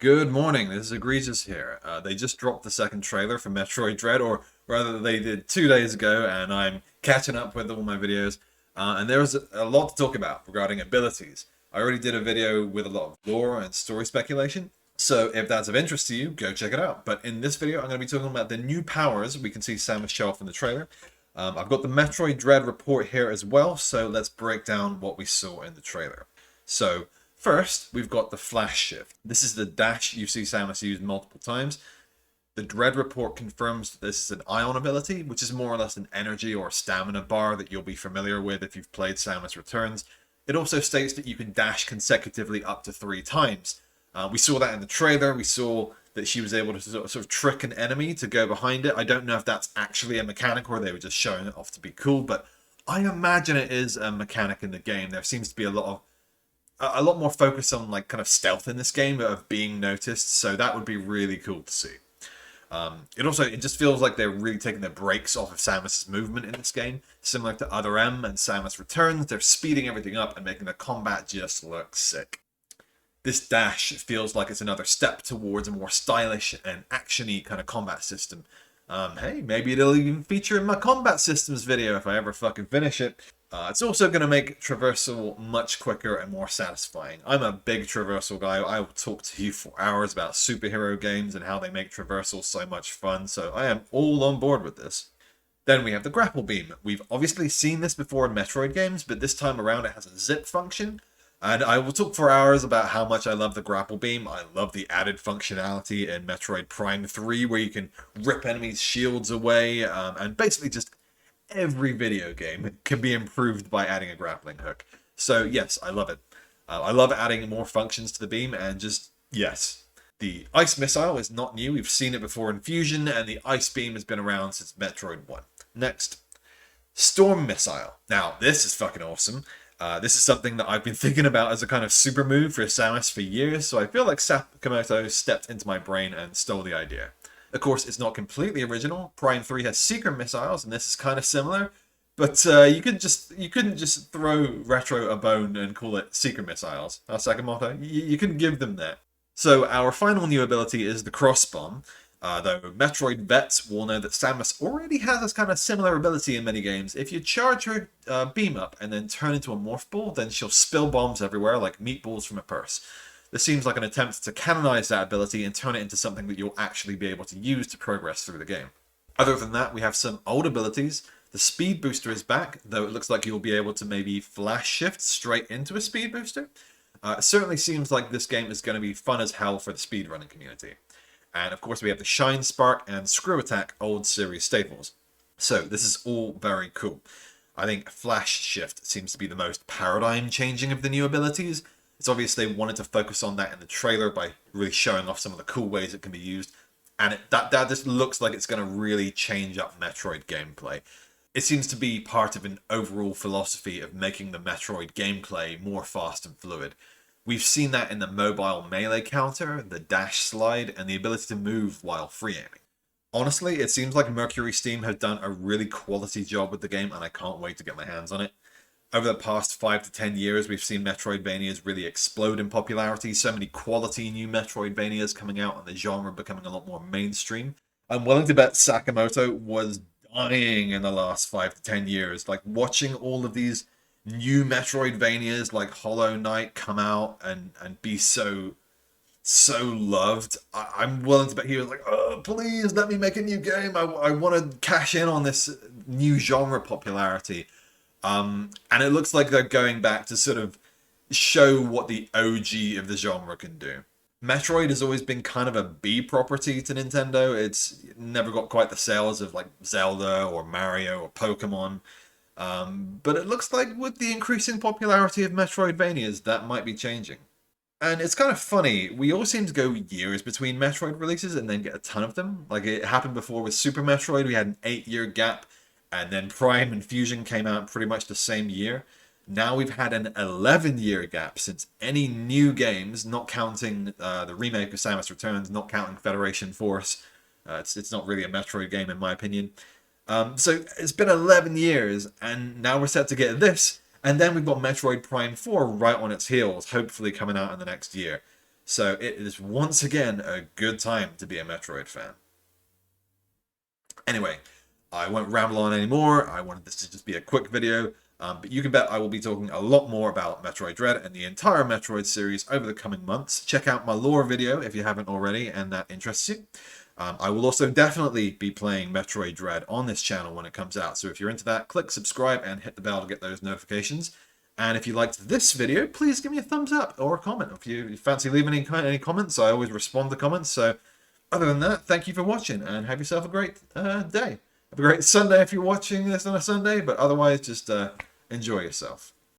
Good morning, this is Egregious here. They just dropped the second trailer for Metroid Dread, or rather they did 2 days ago, and I'm catching up with all my videos. And there's a lot to talk about regarding abilities. I already did a video with a lot of lore and story speculation, so if that's of interest to you, go check it out. But in this video, I'm going to be talking about the new powers we can see Samus show off in the trailer. I've got the Metroid Dread report here as well, so let's break down what we saw in the trailer. So, first, we've got the flash shift. This is the dash you see Samus use multiple times. The Dread report confirms that this is an ion ability, which is more or less an energy or stamina bar that you'll be familiar with if you've played Samus Returns. It also states that you can dash consecutively up to 3 times. We saw that in the trailer. We saw that she was able to sort of trick an enemy to go behind it. I don't know if that's actually a mechanic or they were just showing it off to be cool, but I imagine it is a mechanic in the game. There seems to be a lot more focus on like kind of stealth in this game of being noticed, so that would be really cool to see. It just feels like they're really taking the brakes off of Samus's movement in this game, similar to Other M and Samus Returns. They're speeding everything up and making the combat just look sick. This dash feels like it's another step towards a more stylish and action-y kind of combat system. Hey, maybe it'll even feature in my combat systems video if I ever fucking finish it. It's also going to make traversal much quicker and more satisfying. I'm a big traversal guy. I will talk to you for hours about superhero games and how they make traversal so much fun, so I am all on board with this. Then we have the Grapple Beam. We've obviously seen this before in Metroid games, but this time around it has a zip function. And I will talk for hours about how much I love the Grapple Beam. I love the added functionality in Metroid Prime 3 where you can rip enemies' shields away, and basically just every video game can be improved by adding a grappling hook. So yes, I love it. I love adding more functions to the beam, and just, yes. The Ice Missile is not new. We've seen it before in Fusion, and the Ice Beam has been around since Metroid 1. Next, Storm Missile. Now, this is fucking awesome. This is something that I've been thinking about as a kind of super move for Samus for years, so I feel like Sakamoto stepped into my brain and stole the idea. Of course, it's not completely original. Prime 3 has Secret Missiles, and this is kind of similar, but you couldn't just throw Retro a bone and call it Secret Missiles. Sakamoto, you couldn't give them that. So our final new ability is the Crossbomb. Though Metroid vets will know that Samus already has this kind of similar ability in many games. If you charge her beam up and then turn into a morph ball, then she'll spill bombs everywhere like meatballs from a purse. This seems like an attempt to canonize that ability and turn it into something that you'll actually be able to use to progress through the game. Other than that, we have some old abilities. The speed booster is back, though it looks like you'll be able to maybe flash shift straight into a speed booster. It certainly seems like this game is going to be fun as hell for the speedrunning community. And of course we have the Shine Spark and Screw Attack old series staples. So this is all very cool. I think Flash Shift seems to be the most paradigm changing of the new abilities. It's obvious they wanted to focus on that in the trailer by really showing off some of the cool ways it can be used. And that just looks like it's going to really change up Metroid gameplay. It seems to be part of an overall philosophy of making the Metroid gameplay more fast and fluid. We've seen that in the mobile melee counter, the dash slide, and the ability to move while free aiming. Honestly, it seems like Mercury Steam have done a really quality job with the game, and I can't wait to get my hands on it. Over the past 5 to 10 years, we've seen Metroidvanias really explode in popularity, so many quality new Metroidvanias coming out and the genre becoming a lot more mainstream. I'm willing to bet Sakamoto was dying in the last 5 to 10 years. Like, watching all of these new Metroidvanias like Hollow Knight come out and be so loved. I'm willing to bet he was like, oh, please let me make a new game. I want to cash in on this new genre popularity. And it looks like they're going back to sort of show what the OG of the genre can do. Metroid has always been kind of a B property to Nintendo. It's never got quite the sales of like Zelda or Mario or Pokemon. But it looks like with the increasing popularity of Metroidvanias, that might be changing. And it's kind of funny, we all seem to go years between Metroid releases and then get a ton of them. Like it happened before with Super Metroid, we had an 8-year gap, and then Prime and Fusion came out pretty much the same year. Now we've had an 11-year gap since any new games, not counting the remake of Samus Returns, not counting Federation Force. It's not really a Metroid game in my opinion. So it's been 11 years, and now we're set to get this, and then we've got Metroid Prime 4 right on its heels, hopefully coming out in the next year. So it is once again a good time to be a Metroid fan. Anyway, I won't ramble on anymore. I wanted this to just be a quick video. But you can bet I will be talking a lot more about Metroid Dread and the entire Metroid series over the coming months. Check out my lore video if you haven't already and that interests you. I will also definitely be playing Metroid Dread on this channel when it comes out. So if you're into that, click subscribe and hit the bell to get those notifications. And if you liked this video, please give me a thumbs up or a comment. If you fancy leaving any comments, I always respond to comments. So other than that, thank you for watching and have yourself a great day. Have a great Sunday if you're watching this on a Sunday, but otherwise just enjoy yourself.